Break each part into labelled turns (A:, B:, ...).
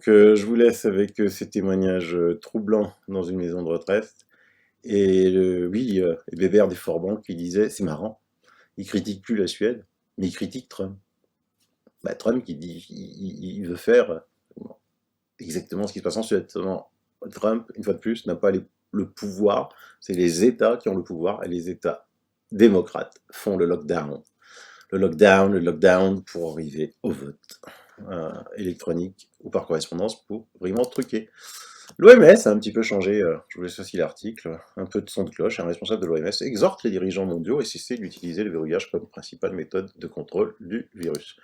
A: Je vous laisse avec ces témoignages troublants dans une maison de retraite. Et Weber des Forbans qui disait, c'est marrant, il critique plus la Suède, mais il critique Trump. Bah, Trump qui dit, il veut faire exactement ce qui se passe en Suède. Trump, une fois de plus, n'a pas le pouvoir, c'est les États qui ont le pouvoir, et les États démocrates font le lockdown. Le lockdown pour arriver au vote électronique ou par correspondance pour vraiment truquer. L'OMS a un petit peu changé, je vous laisse aussi l'article, un peu de son de cloche. Un responsable de l'OMS exhorte les dirigeants mondiaux à cesser d'utiliser le verrouillage comme principale méthode de contrôle du virus.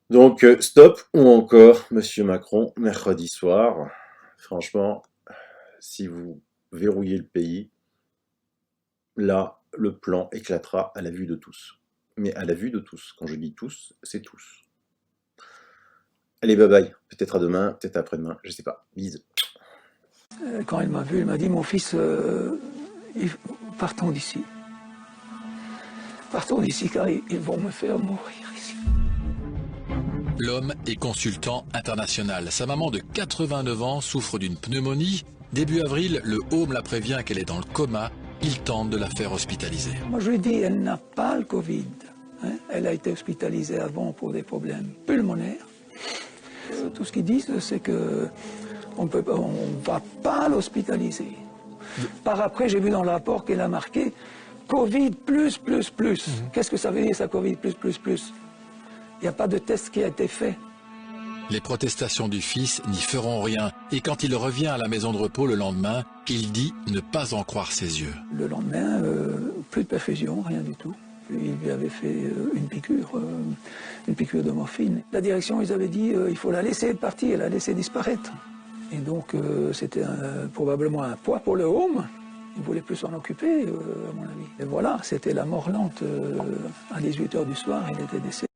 A: Donc, stop ou encore, Monsieur Macron, mercredi soir. Franchement, si vous verrouillez le pays, là, le plan éclatera à la vue de tous. Mais à la vue de tous. Quand je dis tous, c'est tous. Allez, bye bye. Peut-être à demain, peut-être après-demain, je sais pas. Bisous.
B: Quand il m'a vu, il m'a dit, mon fils, partons d'ici. Partons d'ici car ils vont me faire mourir ici.
C: L'homme est consultant international. Sa maman de 89 ans souffre d'une pneumonie. Début avril, le home la prévient qu'elle est dans le coma. Il tente de la faire hospitaliser.
B: Moi je lui ai dit, elle n'a pas le Covid. Hein. Elle a été hospitalisée avant pour des problèmes pulmonaires. Tout ce qu'ils disent, c'est que on ne va pas l'hospitaliser. Par après, j'ai vu dans le rapport qu'elle a marqué Covid plus. Qu'est-ce que ça veut dire ça, Covid plus? Il n'y a pas de test qui a été fait.
C: Les protestations du fils n'y feront rien. Et quand il revient à la maison de repos le lendemain, il dit ne pas en croire ses yeux.
B: Le lendemain, plus de perfusion, rien du tout. Il lui avait fait une piqûre de morphine. La direction, ils avaient dit il faut la laisser partir, la laisser disparaître. Et donc, c'était probablement un poids pour le home. Il ne voulait plus s'en occuper, à mon avis. Et voilà, c'était la mort lente. À 18h du soir, il était décédé.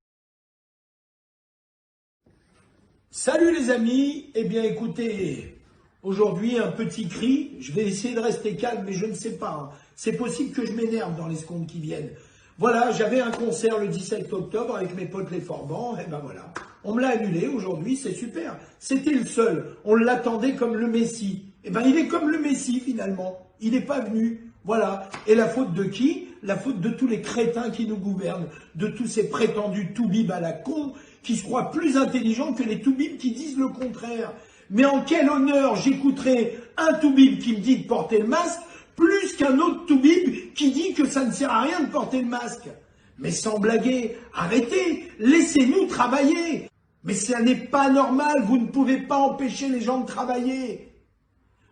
D: Salut les amis, eh bien écoutez, aujourd'hui un petit cri, je vais essayer de rester calme mais je ne sais pas, c'est possible que je m'énerve dans les secondes qui viennent. Voilà, j'avais un concert le 17 octobre avec mes potes les Forbans, et ben voilà, on me l'a annulé aujourd'hui, c'est super, c'était le seul, on l'attendait comme le Messie, et ben il est comme le Messie finalement, il n'est pas venu, voilà, et la faute de qui? La faute de tous les crétins qui nous gouvernent, de tous ces prétendus toubibs à la con, qui se croient plus intelligents que les toubibs qui disent le contraire. Mais en quel honneur j'écouterai un toubib qui me dit de porter le masque, plus qu'un autre toubib qui dit que ça ne sert à rien de porter le masque. Mais sans blaguer, arrêtez, laissez-nous travailler. Mais ça n'est pas normal, vous ne pouvez pas empêcher les gens de travailler.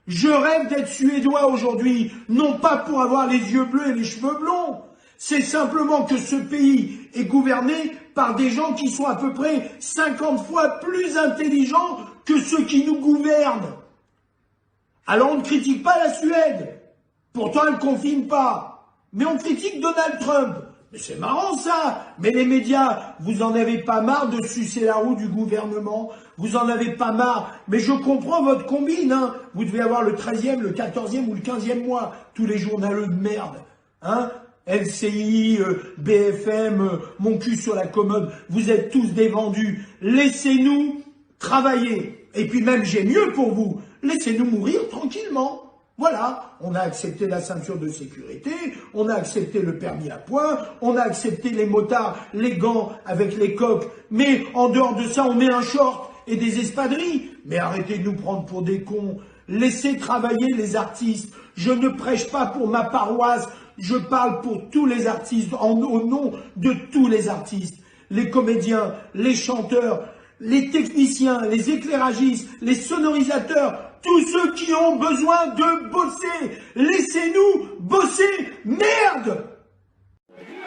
D: Je rêve d'être suédois aujourd'hui, non pas pour avoir les yeux bleus et les cheveux blonds. C'est simplement que ce pays est gouverné par des gens qui sont à peu près 50 fois plus intelligents que ceux qui nous gouvernent. Alors on ne critique pas la Suède, pourtant elle ne confine pas, mais on critique Donald Trump. Mais c'est marrant ça, mais les médias, vous en avez pas marre de sucer la roue du gouvernement, vous en avez pas marre, mais je comprends votre combine, hein. Vous devez avoir le 13e, le 14e ou le 15e mois, tous les journaleux de merde, hein. LCI, BFM, mon cul sur la commode, vous êtes tous des vendus. Laissez-nous travailler. Et puis même, j'ai mieux pour vous. Laissez-nous mourir tranquillement. Voilà, on a accepté la ceinture de sécurité, on a accepté le permis à points, on a accepté les motards, les gants avec les coques. Mais en dehors de ça, on met un short et des espadrilles. Mais arrêtez de nous prendre pour des cons. Laissez travailler les artistes. Je ne prêche pas pour ma paroisse. Je parle pour tous les artistes, au nom de tous les artistes. Les comédiens, les chanteurs, les techniciens, les éclairagistes, les sonorisateurs, tous ceux qui ont besoin de bosser. Laissez-nous bosser, merde!